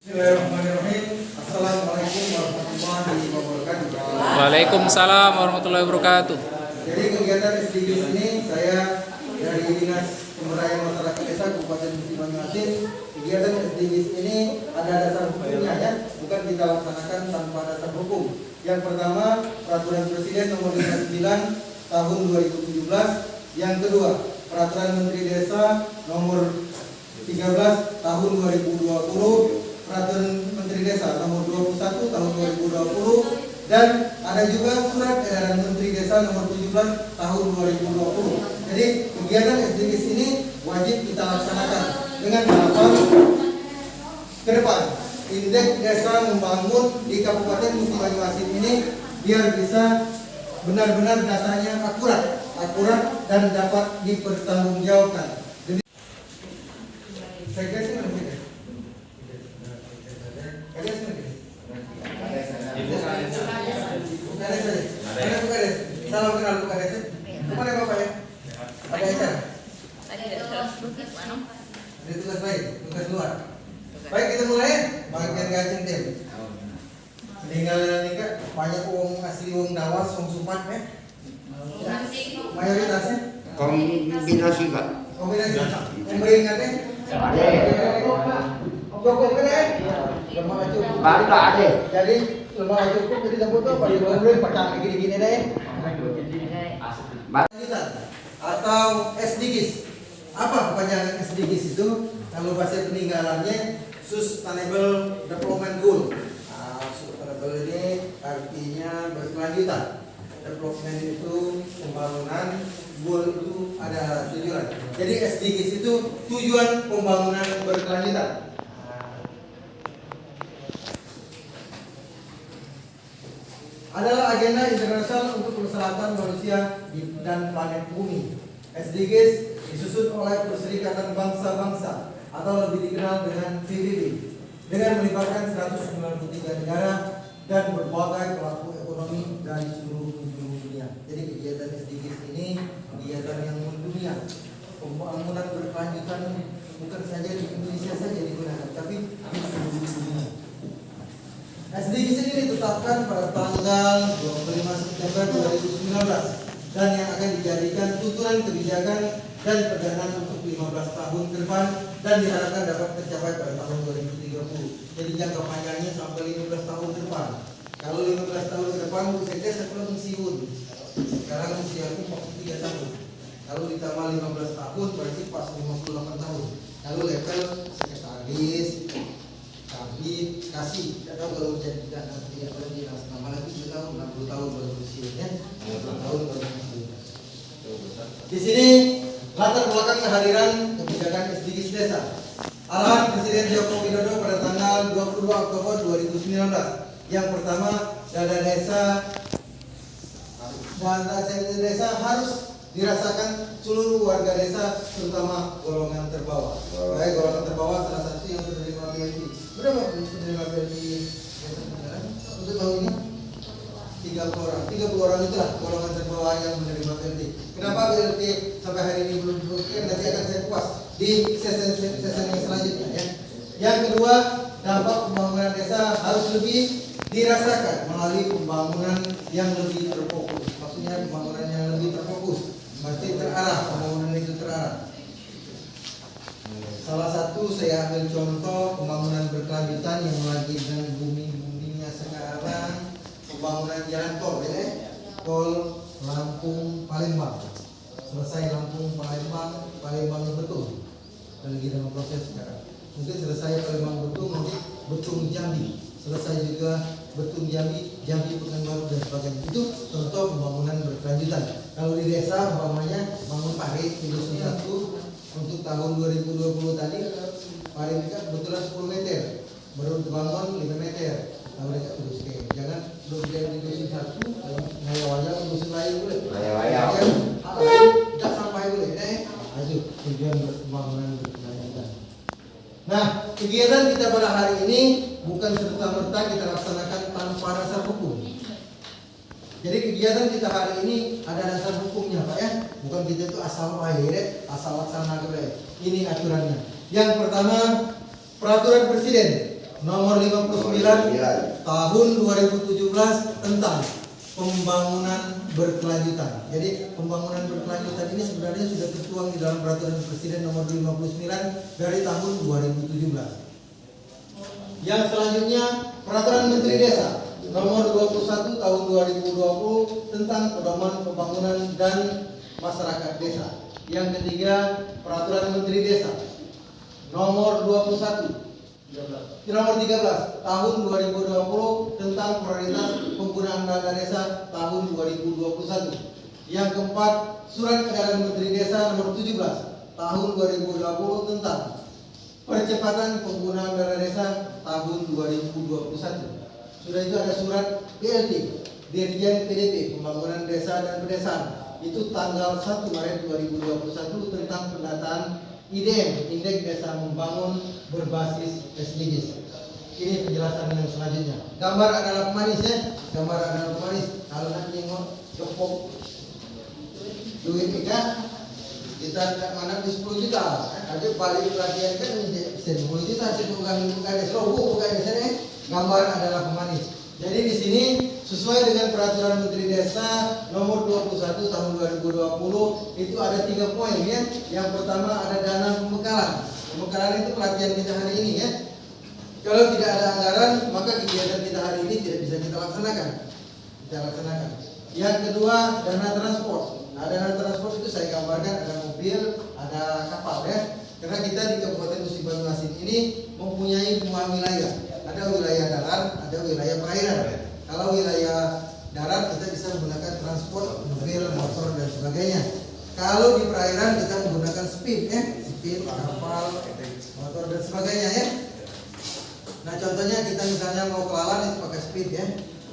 Bismillahirrahmanirrahim. Assalamualaikum warahmatullahi wabarakatuh. Waalaikumsalam warahmatullahi wabarakatuh. Jadi kegiatan SDGs ini saya dari Dinas Pemberdayaan Masyarakat Desa Kabupaten Musi Banyuasin. Kegiatan SDGs ini ada dasar hukumnya ya, bukan kita laksanakan tanpa dasar hukum. Yang pertama, Peraturan Presiden Nomor 59 Tahun 2017. Yang kedua, Peraturan Menteri Desa Nomor 13 Tahun 2020. Peraturan Menteri Desa Nomor 21 Tahun 2020, dan ada juga Surat Edaran Menteri Desa Nomor 17 Tahun 2020. Jadi kegiatan SDGs ini wajib kita laksanakan dengan harapan ke depan indeks desa membangun di Kabupaten Musi Banyuasin ini biar bisa benar-benar datanya akurat dan dapat dipertanggungjawabkan. Jadi saya kira sih salam kenal Bu Kades. Kemana Bapak ya? Ada acara? Ada tugas lain, tugas luar. Baik, kita mulai bagian gajeng tim. Meninggal nikah banyak uang asli, uang dawas, uang sumat ya. Mayoritasnya kombinasi Pak. kombinasi. Pemberingannya cukup kan? Lemah cukup. Baru ada. Jadi lemah cukup jadi tempat tuh pada boleh pakai gini-gini deh. Atau SDGs. Apa kepanjangan SDGs itu? Kalau bahasa peninggalannya Sustainable Development Goal. Sustainable ini artinya berkelanjutan. Development itu pembangunan, goal itu ada tujuan. Jadi SDGs itu tujuan pembangunan berkelanjutan. Adalah agenda internasional untuk keselamatan manusia dan planet bumi. SDGs disusun oleh Perserikatan Bangsa-Bangsa atau lebih dikenal dengan PBB dengan melibatkan 193 negara dan berbagai pelaku ekonomi dari seluruh penjuru dunia. Jadi kegiatan SDGs ini kegiatan yang mendunia. Pembangunan berkelanjutan bukan saja di Indonesia saja digunakan, tapi di seluruh dunia. SDGs ini ditetapkan pada tanggal 25 September 2019 dan yang akan dijadikan tuturan kebijakan dan pegangan untuk 15 tahun ke depan dan diharapkan dapat tercapai pada tahun 2030. Jadi jangka panjangnya sampai 15 tahun ke depan. Kalau 15 tahun ke depan saya sebelum pensiun. Sekarang usia aku 43 tahun. Kalau ditambah 15 tahun berarti pas 58 tahun. Lalu level sekretaris, kabit, kasih. Tidak tahu kalau jadi tidak lagi nama lagi 7 tahun, 60 tahun baru pensiunnya, 60 tahun baru pensiun. Di sini latar belakang kehadiran kebijakan SDGs desa. Arahan Presiden Joko Widodo pada tanggal 22 Oktober 2019. Yang pertama, dana desa harus dirasakan seluruh warga desa, terutama golongan terbawah. Baik, golongan terbawah salah satu yang menerima BLT. Berapa penerima BLT desa Tenganan untuk tahun ini? 30 orang. 30 orang itulah golongan terbawah yang menerima BLT. Kenapa BLT sampai hari ini belum diberikan? Nanti akan saya kupas di sesi yang selanjutnya ya. Yang kedua, dampak pembangunan desa harus lebih dirasakan melalui pembangunan yang lebih terfokus. Maksudnya pembangunan yang lebih terfokus, mesti terarah, pembangunan itu terarah. Salah satu saya ambil contoh pembangunan berkelanjutan yang lagi dengan booming-boomingnya sekarang, pembangunan jalan tol ya, tol Lampung Palembang. Selesai Lampung Palembang betul, lagi dalam proses sekarang. Mungkin selesai Palembang betul, nanti Betung Jambi, selesai juga Betung Jambi, Jambi Pekanbaru dan sebagainya. Itu contoh pembangunan berkelanjutan. Kalau di desa umpamanya bangun parit di dusun 1 untuk tahun 2020 tadi paling dekat betulan 10 meter, baru dibangun 5 meter. Tahu dekat teruskan. Jangan belum di dusun 1 ngayawaya dusun lain boleh. Ngayawaya. Tidak sampai boleh. Itu tujuan pembangunan berkelanjutan. Nah, kegiatan kita pada hari ini bukan serta-merta kita laksanakan tanpa dasar hukum. Jadi kegiatan kita hari ini ada dasar hukumnya Pak ya. Bukan kita itu asal lahir, asal laksana. Ini aturannya. Yang pertama, Peraturan Presiden nomor 59 tahun 2017 tentang pembangunan berkelanjutan. Jadi pembangunan berkelanjutan ini sebenarnya sudah tertuang di dalam peraturan presiden nomor 59 dari tahun 2017. Yang selanjutnya peraturan Menteri Desa nomor 21 tahun 2020 tentang pedoman pembangunan dan masyarakat desa. Yang ketiga peraturan Menteri Desa nomor 13 tahun 2020 tentang prioritas penggunaan dana desa tahun 2021. Yang keempat, surat edaran Menteri Desa nomor 17 tahun 2020 tentang percepatan penggunaan dana desa tahun 2021. Sudah itu ada surat PLT Dirjen PDP Pembangunan Desa dan Pedesaan itu tanggal 1 Maret 2021 tentang pendataan IDM, Indeks Desa Membangun Berbasis SDGs. Ini penjelasan yang selanjutnya. Gambar adalah pemanis ya. Gambar adalah pemanis. Kalau nak nengok jokpok duit kita tidak mana di 10 juta. Ada balik pelatihan kan 10 juta. Bukan di sini. Gambar adalah pemanis. Jadi di sini sesuai dengan peraturan Menteri Desa nomor 21 tahun 2020 itu ada 3 poin ya. Yang pertama ada dana pembekalan. Pembekalan itu pelatihan kita hari ini ya. Kalau tidak ada anggaran maka kegiatan kita hari ini tidak bisa kita laksanakan. Yang kedua dana transport. Nah dana transport itu saya gambarkan ada mobil, ada kapal ya. Karena kita di Kabupaten Musi Banyuasin ini mempunyai 2 wilayah. Ada wilayah darat, ada wilayah perairan. Kalau wilayah darat kita bisa menggunakan transport, mobil, motor dan sebagainya. Kalau di perairan kita menggunakan speed, kapal, motor dan sebagainya ya. Nah contohnya kita misalnya mau ke Lalan itu pakai speed ya.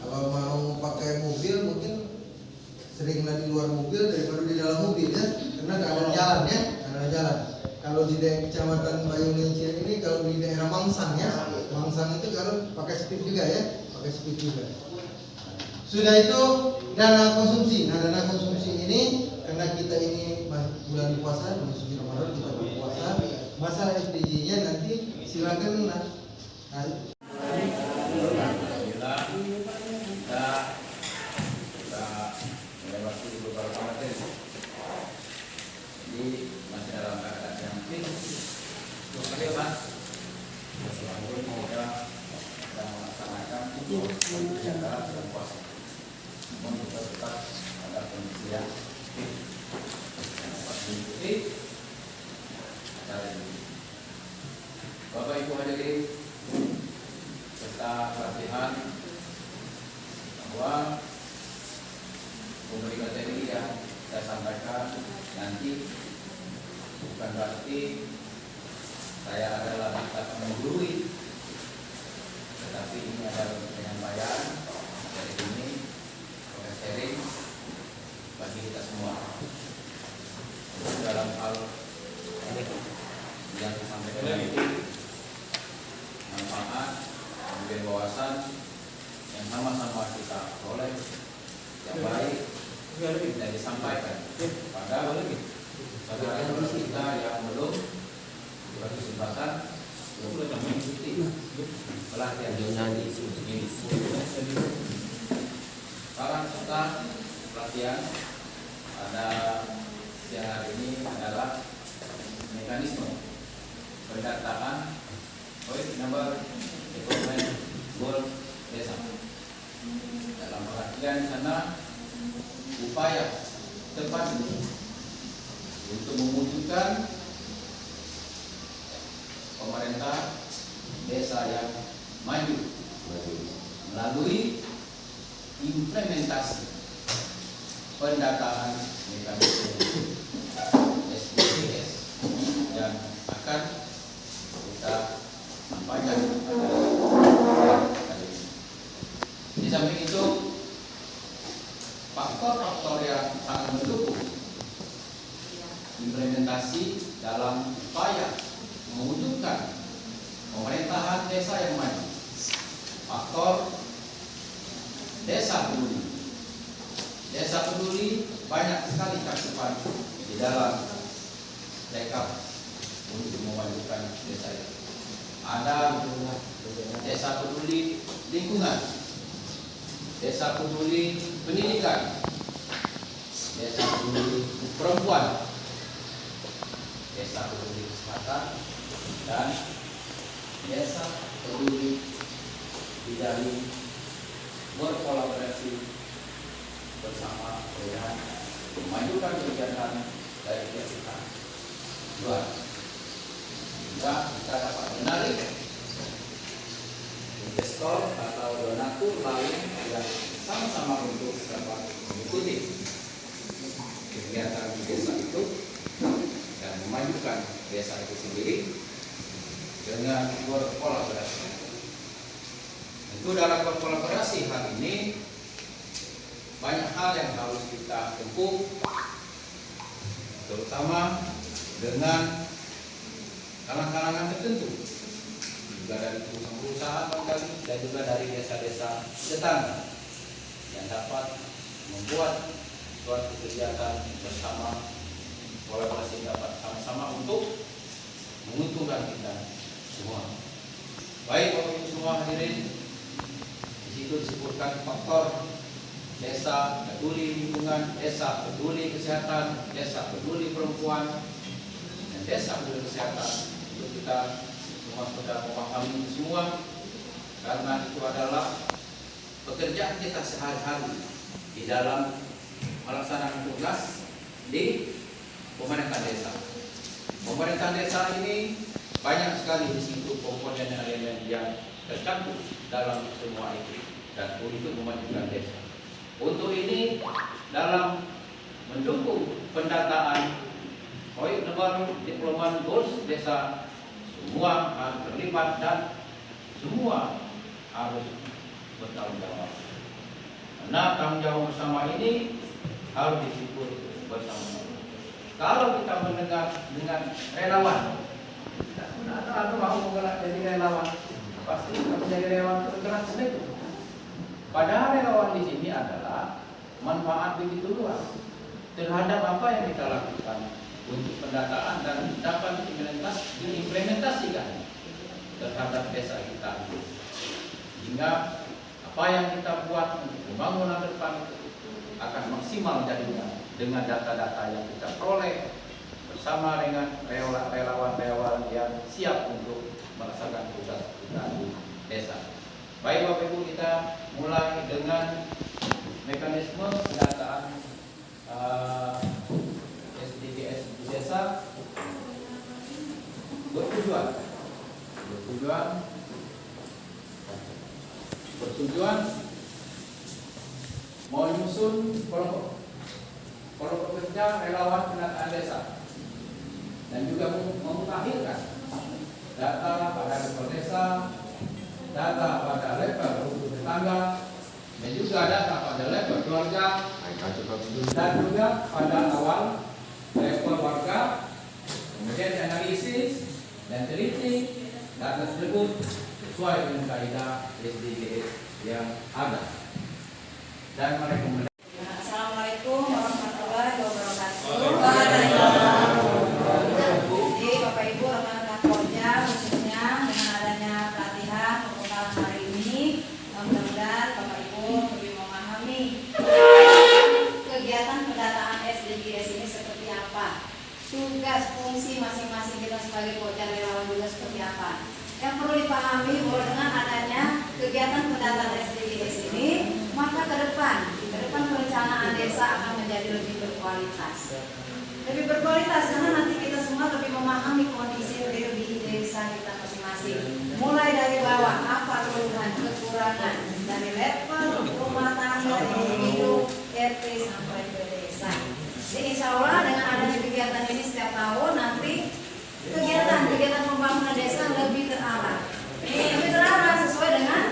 Kalau mau pakai mobil mungkin seringlah di luar mobil daripada di dalam mobil ya. Karena nggak ada jalan ya, nggak ada jalan. Kalau di daerah Kecamatan Bayunincir ini, kalau di daerah Mangsang ya, Mangsang itu kalau pakai speed juga ya, pakai speed juga. Sudah itu dana konsumsi. Nah dana konsumsi ini karena kita ini bulan puasa, bulan suci Ramadan kita berpuasa, masalah SPJ-nya nanti silakan Bapak Ibu hadirin peserta pelatihan bahwa pemberi materi yang saya sampaikan nanti bukan berarti saya adalah tak menggurui, tetapi ini adalah penyampaian dari ini proses sharing bagi kita semua dalam hal yang disampaikan nanti manfaat kemudian wawasan yang sama-sama kita peroleh yang baik dan disampaikan pada saudara-saudara kita yang belum berkesempatan untuk mengikuti pelatihan ini. Para peserta pelatihan pada siang hari ini adalah mekanisme pendataan poin nomor development goal desa. Dalam perhatian di sana upaya tepat untuk mewujudkan pemerintah desa yang maju melalui implementasi pendataan mekanisme SDGs yang akan kita sampaikan kali ini. Di samping itu, faktor-faktor yang sangat mendukung implementasi dalam upaya mewujudkan pemerintahan desa yang maju. Faktor desa peduli. Desa peduli banyak sekali cakupan di dalam rekap untuk memajukan desa itu. Ada desa peduli lingkungan, desa peduli pendidikan, desa peduli perempuan, desa peduli kesehatan, dan desa peduli bidang berkolaborasi bersama dengan memajukan kegiatan dari kita. Dua, juga kita dapat menarik investor atau donatur lain yang sama-sama untuk dapat mengikuti kegiatan di desa itu dan memajukan desa itu sendiri dengan berkolaborasi. Itu dalam berkolaborasi hari ini banyak hal yang harus kita tempuh, terutama dengan kalangan-kalangan tertentu, juga dari perusahaan-perusahaan barangkali dan juga dari desa-desa tetangga yang dapat membuat suatu kegiatan bersama, kolaborasi dapat sama-sama untuk menguntungkan kita semua. Baik Bapak Ibu semua hadirin, di situ disebutkan faktor desa peduli lingkungan, desa peduli kesehatan, desa peduli perempuan, dan desa peduli kesehatan. Itu kita semua sudah memahami semua, karena itu adalah pekerjaan kita sehari-hari di dalam melaksanakan tugas di pemerintahan desa. Pemerintahan desa ini banyak sekali di situ komponen-elemen yang tercakup dalam semua itu dan untuk memajukan desa. Untuk ini dalam mendukung pendataan proyek baru Deployment Goals desa, semua harus terlibat dan semua harus bertanggung jawab. Karena tanggung jawab bersama ini harus disebut bersama. Kalau kita mendengar dengan relawan, atau mau menggerak jadi relawan, pasti kita menjadi relawan bergerak sendiri. Padahal relawan di sini adalah manfaat begitu luas terhadap apa yang kita lakukan untuk pendataan dan dapat diimplementasikan terhadap desa kita. Hingga apa yang kita buat untuk pembangunan depan akan maksimal jadinya dengan data-data yang kita peroleh bersama dengan relawan-relawan yang siap untuk melaksanakan tugas kita di desa. Baik Bapak Ibu, kita mulai dengan mekanisme pendataan SDGs di desa. Bertujuan menyusun kelompok kerja relawan pendataan desa dan juga memutakhirkan data pada level desa, data pada level rukun tetangga, dan juga data pada level keluarga, dan juga pada awal level warga. Kemudian dianalisis dan teliti data tersebut sesuai dengan kaidah SDGs yang ada dan merekomendasikan. Assalamualaikum warahmatullahi wabarakatuh. Jadi Bapak Ibu rekan-rekan Polja, khususnya dengan adanya pelatihan pembekalan hari ini, mudah-mudahan Bapak Ibu lebih memahami kegiatan pendataan SDGs ini seperti apa, tugas fungsi masing-masing kita sebagai Polja relawan juga seperti apa. Yang perlu dipahami bahwa dengan adanya kegiatan pendataan SDGs ini, maka ke depan perencanaan desa akan menjadi lebih berkualitas. Lebih berkualitas karena nanti kita semua lebih memahami kondisi real di desa kita masing-masing. Mulai dari bawah, apa keluhan, kekurangan dari level rumah tangga, individu, RT sampai ke desa. Jadi insya Allah dengan adanya kegiatan ini setiap tahun nanti kegiatan pembangunan desa lebih terarah. Lebih terarah sesuai dengan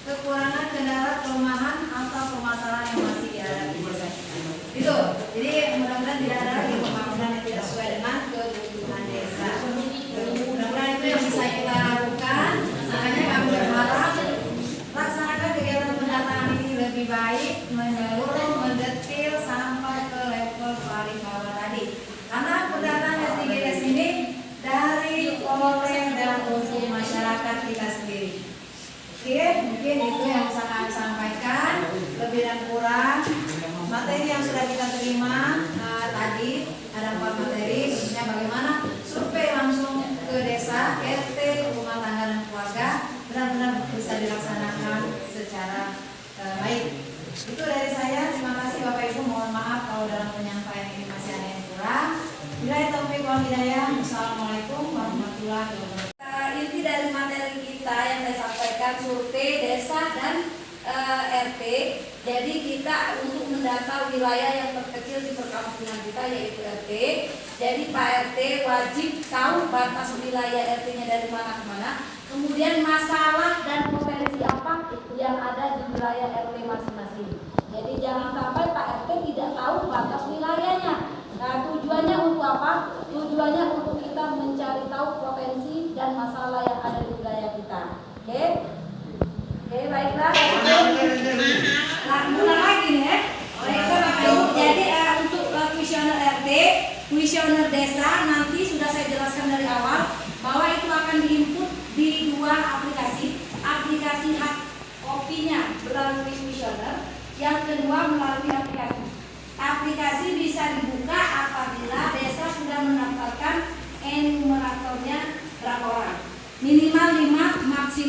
kekurangan, kendala, kelemahan atau permasalahan yang masih dihadapi desa kita. Itu. Jadi mudah-mudahan tidak ada lagi pembangunan yang tidak sesuai dengan kebutuhan desa. Mudah-mudahan itu yang bisa kita lakukan. Makanya kami berharap laksanakan kegiatan pendataan ini lebih baik, menyeluruh, mendetil sampai ke level paling bawah tadi. Karena pendataan SDGs ini dari oleh dan untuk masyarakat kita sendiri. Mungkin itu yang bisa kami sampaikan, lebih dan kurang materi yang sudah kita terima tadi ada 4 materi, khususnya bagaimana survei langsung ke desa, RT, rumah tangga dan keluarga benar-benar bisa dilaksanakan secara baik. Itu dari saya. Terima kasih Bapak Ibu. Mohon maaf kalau dalam penyampaian ini masih ada yang kurang. Bila taufiq wal hidayah. Wassalamualaikum warahmatullahi wabarakatuh. Inti dari materi kita yang saya sampaikan survei desa dan RT. Jadi kita untuk mendata wilayah yang terkecil di perkampungan kita yaitu RT. Jadi Pak RT wajib tahu batas wilayah RT-nya dari mana ke mana. Kemudian masalah dan potensi apa yang ada di wilayah RT masing-masing. Jadi jangan sampai Pak RT tidak tahu batas wilayahnya. Nah, tujuannya untuk apa? Tujuannya untuk kita mencari tahu potensi dan masalah yang ada di wilayah kita. Oke? Oke, baiklah. Nah, mulai lagi nih ya. Baiklah Bapak Ibu. Jadi untuk kuesioner RT, kuesioner desa nanti sudah saya jelaskan dari awal bahwa itu akan diinput di 2 aplikasi. Aplikasi hak kopinya melalui kuesioner, yang kedua melalui aplikasi. Aplikasi bisa dibuka apabila desa sudah mendaftarkan enumeratornya berapa orang. Minimal 5, maksimal